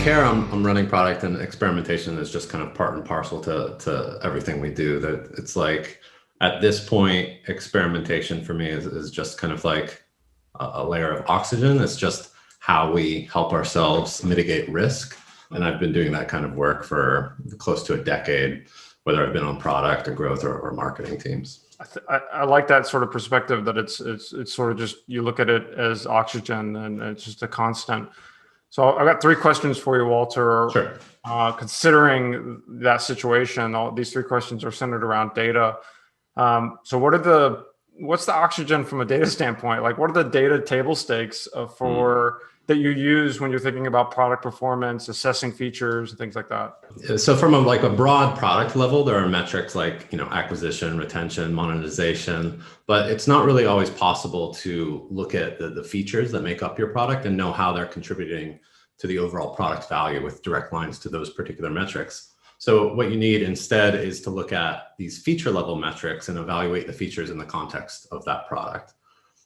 care, I'm running product, and experimentation is just kind of part and parcel to everything we do. That it's like at this point, experimentation for me is just kind of like a layer of oxygen. It's just how we help ourselves mitigate risk. And I've been doing that kind of work for close to a decade, whether I've been on product or growth or marketing teams. I like that sort of perspective, that it's sort of just, you look at it as oxygen and it's just a constant. So I've got 3 questions for you, Walter. Sure. Considering that situation, all these 3 questions are centered around data. So what's the oxygen from a data standpoint? Like, what are the data table stakes that you use when you're thinking about product performance, assessing features, and things like that? So from a broad product level, there are metrics like, acquisition, retention, monetization, but it's not really always possible to look at the features that make up your product and know how they're contributing to the overall product value with direct lines to those particular metrics. So what you need instead is to look at these feature level metrics and evaluate the features in the context of that product.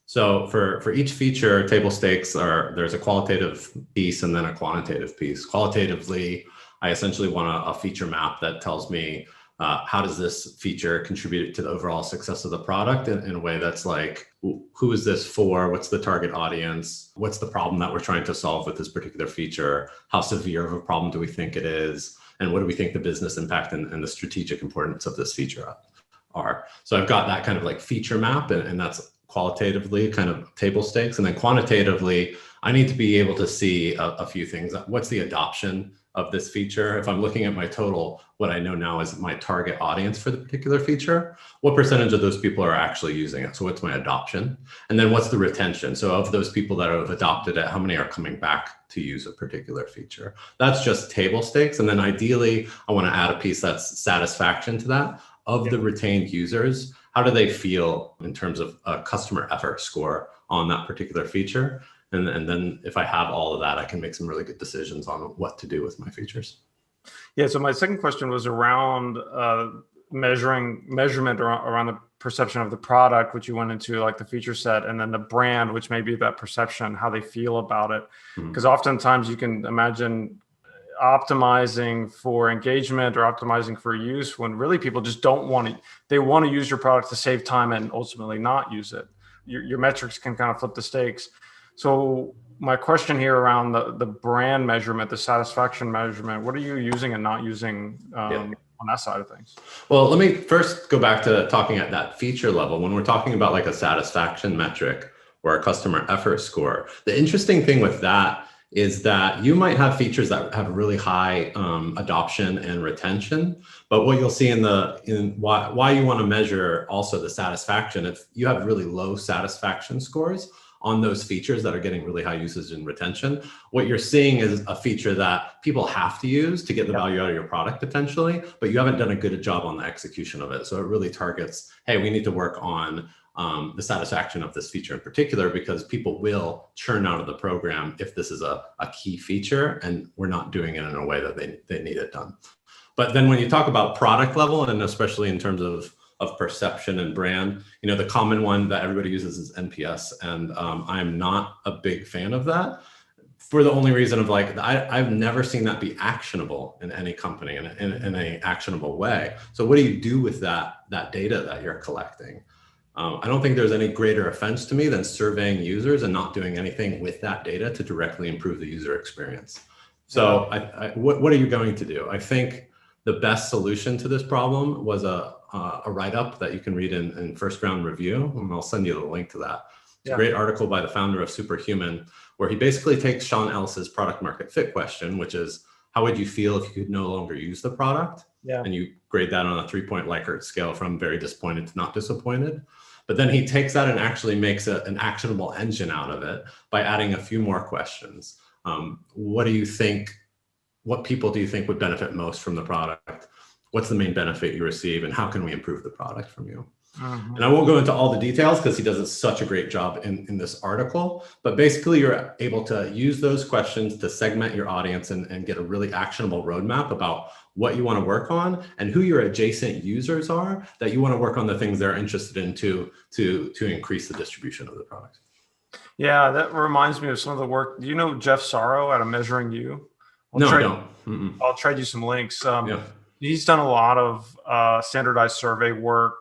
So for each feature, table stakes there's a qualitative piece and then a quantitative piece. Qualitatively, I essentially want a feature map that tells me how does this feature contribute to the overall success of the product in a way that's like, who is this for? What's the target audience? What's the problem that we're trying to solve with this particular feature? How severe of a problem do we think it is? And what do we think the business impact and the strategic importance of this feature are? So I've got that kind of like feature map, and that's qualitatively kind of table stakes. And then quantitatively, I need to be able to see a few things. What's the adoption of this feature? If I'm looking at my total, what I know now is my target audience for the particular feature, what percentage of those people are actually using it? So what's my adoption? And then what's the retention? So of those people that have adopted it, how many are coming back to use a particular feature? That's just table stakes. And then ideally, I want to add a piece that's satisfaction to that. Of the retained users, how do they feel in terms of a customer effort score on that particular feature? And then if I have all of that, I can make some really good decisions on what to do with my features. Yeah, so my second question was around measurement around the perception of the product, which you went into, like the feature set, and then the brand, which may be that perception, how they feel about it. Because oftentimes you can imagine optimizing for engagement or optimizing for use when really people just don't want to. They want to use your product to save time and ultimately not use it. Your metrics can kind of flip the stakes. So my question here around the brand measurement, the satisfaction measurement, what are you using and not using on that side of things? Well, let me first go back to talking at that feature level. When we're talking about like a satisfaction metric or a customer effort score, the interesting thing with that is that you might have features that have really high adoption and retention, but what you'll see in why you want to measure also the satisfaction, if you have really low satisfaction scores on those features that are getting really high usage and retention, what you're seeing is a feature that people have to use to get the value out of your product potentially, but you haven't done a good job on the execution of it. So it really targets, hey, we need to work on the satisfaction of this feature in particular, because people will churn out of the program if this is a key feature and we're not doing it in a way that they need it done. But then when you talk about product level, and especially in terms of perception and brand, the common one that everybody uses is NPS. And I'm not a big fan of that for the only reason of like, I've never seen that be actionable in any company in an actionable way. So what do you do with that data that you're collecting? I don't think there's any greater offense to me than surveying users and not doing anything with that data to directly improve the user experience. So what are you going to do? I think the best solution to this problem was a write-up that you can read in First Round Review, and I'll send you the link to that. It's a great article by the founder of Superhuman, where he basically takes Sean Ellis's product market fit question, which is, how would you feel if you could no longer use the product? And you grade that on a 3-point Likert scale from very disappointed to not disappointed. But then he takes that and actually makes an actionable engine out of it by adding a few more questions. What do you think? What people do you think would benefit most from the product? What's the main benefit you receive, and how can we improve the product from you? And I won't go into all the details because he does such a great job in this article, but basically you're able to use those questions to segment your audience and get a really actionable roadmap about what you want to work on and who your adjacent users are that you want to work on the things they're interested in to increase the distribution of the product. Yeah, that reminds me of some of the work. Do you know Jeff Sorrow out of Measuring You? I'll No, I trade, don't. Mm-mm. I'll trade you some links. Yeah. He's done a lot of standardized survey work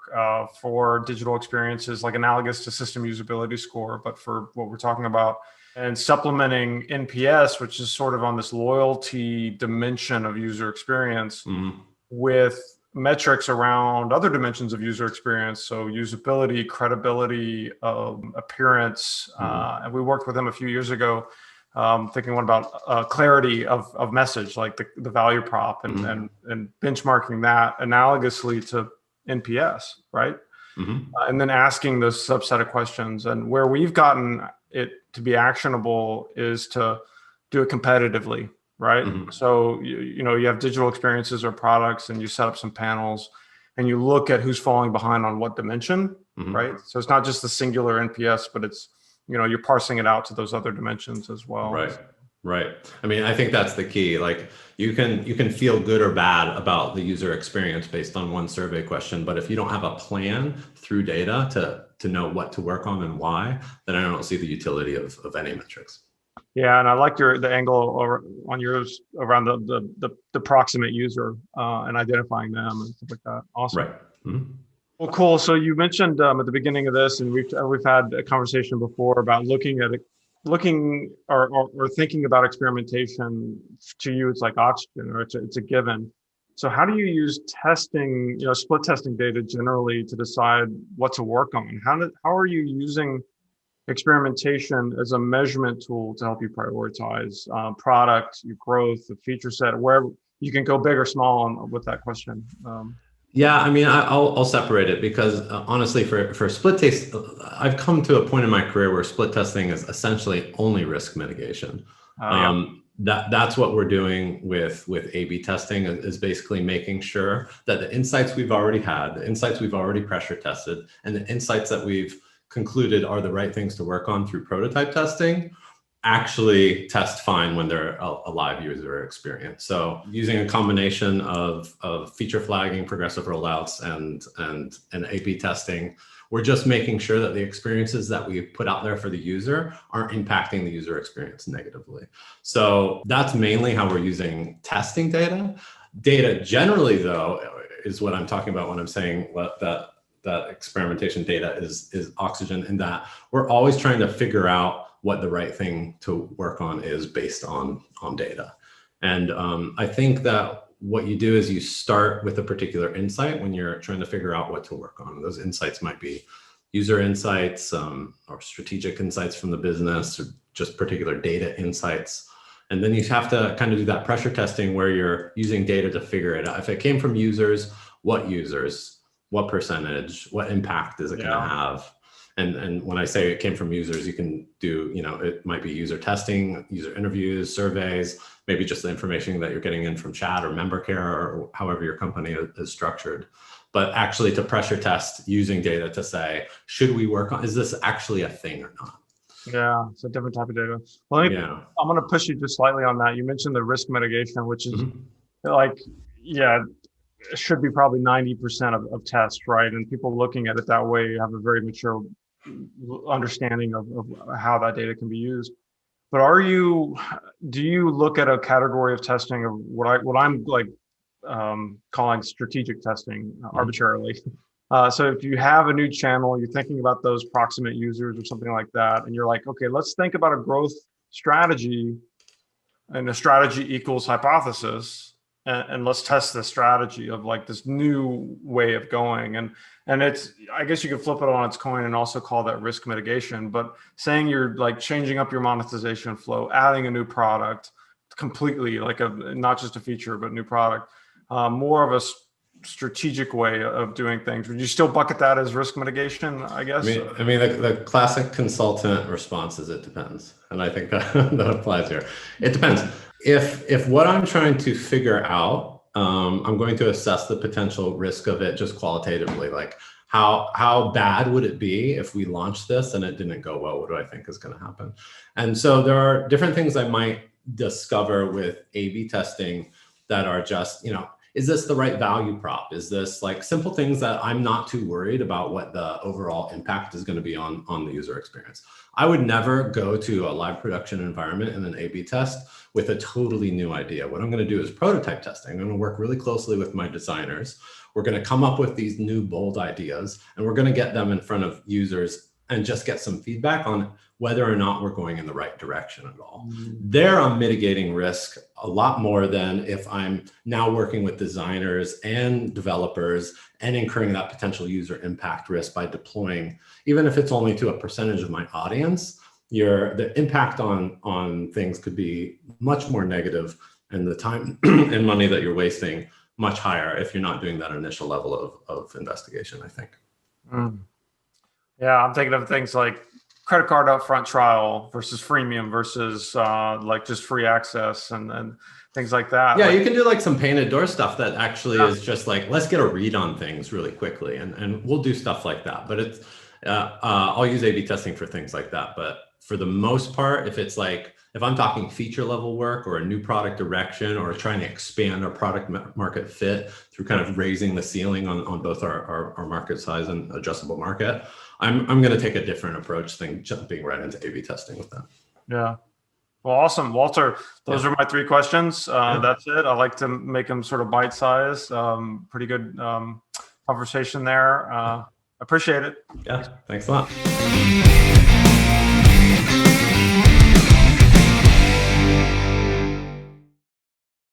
for digital experiences, like analogous to system usability score, but for what we're talking about, and supplementing NPS, which is sort of on this loyalty dimension of user experience, with metrics around other dimensions of user experience. So usability, credibility, appearance. And we worked with him a few years ago, thinking what about clarity of message, like the value prop, and benchmarking that analogously to NPS, right? And then asking those subset of questions. And where we've gotten it to be actionable is to do it competitively, right? So you have digital experiences or products, and you set up some panels, and you look at who's falling behind on what dimension, right? So it's not just the singular NPS, but it's you're parsing it out to those other dimensions as well. Right. I mean, I think that's the key. Like you can feel good or bad about the user experience based on one survey question, but if you don't have a plan through data to know what to work on and why, then I don't see the utility of any metrics. Yeah, and I like the angle on yours around the proximate user and identifying them and stuff like that. Awesome. Right. Well, cool. So you mentioned at the beginning of this, and we've had a conversation before about looking or thinking about experimentation. To you, it's like oxygen, or it's a given. So how do you use testing, split testing data generally to decide what to work on? How are you using experimentation as a measurement tool to help you prioritize product, your growth, the feature set, where you can go big or small with that question? Yeah, I mean, I'll separate it because honestly, for split test, I've come to a point in my career where split testing is essentially only risk mitigation. That's what we're doing with A/B testing is basically making sure that the insights we've already had, the insights we've already pressure tested, and the insights that we've concluded are the right things to work on through prototype testing actually test fine when they're a live user experience. So using a combination of feature flagging, progressive rollouts, and A/B testing, we're just making sure that the experiences that we put out there for the user aren't impacting the user experience negatively. So that's mainly how we're using testing data. Data generally, though, is what I'm talking about when I'm saying that experimentation data is oxygen, in that we're always trying to figure out what the right thing to work on is based on data. And I think that what you do is you start with a particular insight when you're trying to figure out what to work on. Those insights might be user insights or strategic insights from the business, or just particular data insights. And then you have to kind of do that pressure testing where you're using data to figure it out. If it came from users, what percentage, what impact is it going to have? And when I say it came from users, you can do, it might be user testing, user interviews, surveys, maybe just the information that you're getting in from chat or member care, or however your company is structured. But actually to pressure test using data to say, should we work on, is this actually a thing or not? Yeah, it's a different type of data. Well, I'm going to push you just slightly on that. You mentioned the risk mitigation, which is it should be probably 90% of tests, right? And people looking at it that way have a very mature understanding of how that data can be used. But do you look at a category of testing of what I'm like calling strategic testing arbitrarily? So if you have a new channel, you're thinking about those proximate users or something like that, and you're like, okay, let's think about a growth strategy, and a strategy equals hypothesis. And let's test the strategy of like this new way of going. And it's, I guess you could flip it on its coin and also call that risk mitigation, but saying you're like changing up your monetization flow, adding a new product completely, like not just a feature, but new product, more of a strategic way of doing things. Would you still bucket that as risk mitigation, I guess? I mean, the classic consultant response is it depends. And I think that applies here. It depends. If what I'm trying to figure out, I'm going to assess the potential risk of it just qualitatively, like how bad would it be if we launched this and it didn't go well? What do I think is going to happen? And so there are different things I might discover with A/B testing that are just, is this the right value prop? Is this like simple things that I'm not too worried about what the overall impact is going to be on the user experience. I would never go to a live production environment and an A/B test with a totally new idea. What I'm going to do is prototype testing. I'm going to work really closely with my designers. We're going to come up with these new bold ideas, and we're going to get them in front of users and just get some feedback on whether or not we're going in the right direction at all. There, I'm mitigating risk a lot more than if I'm now working with designers and developers and incurring that potential user impact risk by deploying, even if it's only to a percentage of my audience, the impact on things could be much more negative, and the time and money that you're wasting much higher if you're not doing that initial level of investigation, I think. Yeah, I'm thinking of things like credit card upfront trial versus freemium versus like just free access and things like that. Yeah, like, you can do like some painted door stuff that actually is just like, let's get a read on things really quickly, and we'll do stuff like that. But it's I'll use A/B testing for things like that. But for the most part, if I'm talking feature level work or a new product direction or trying to expand our product market fit through kind of raising the ceiling on both our market size and addressable market, I'm going to take a different approach than jumping right into A/B testing with that. Yeah. Well, awesome. Walter, those are my 3 questions. That's it. I like to make them sort of bite-sized. Pretty good conversation there. Appreciate it. Yeah, thanks a lot.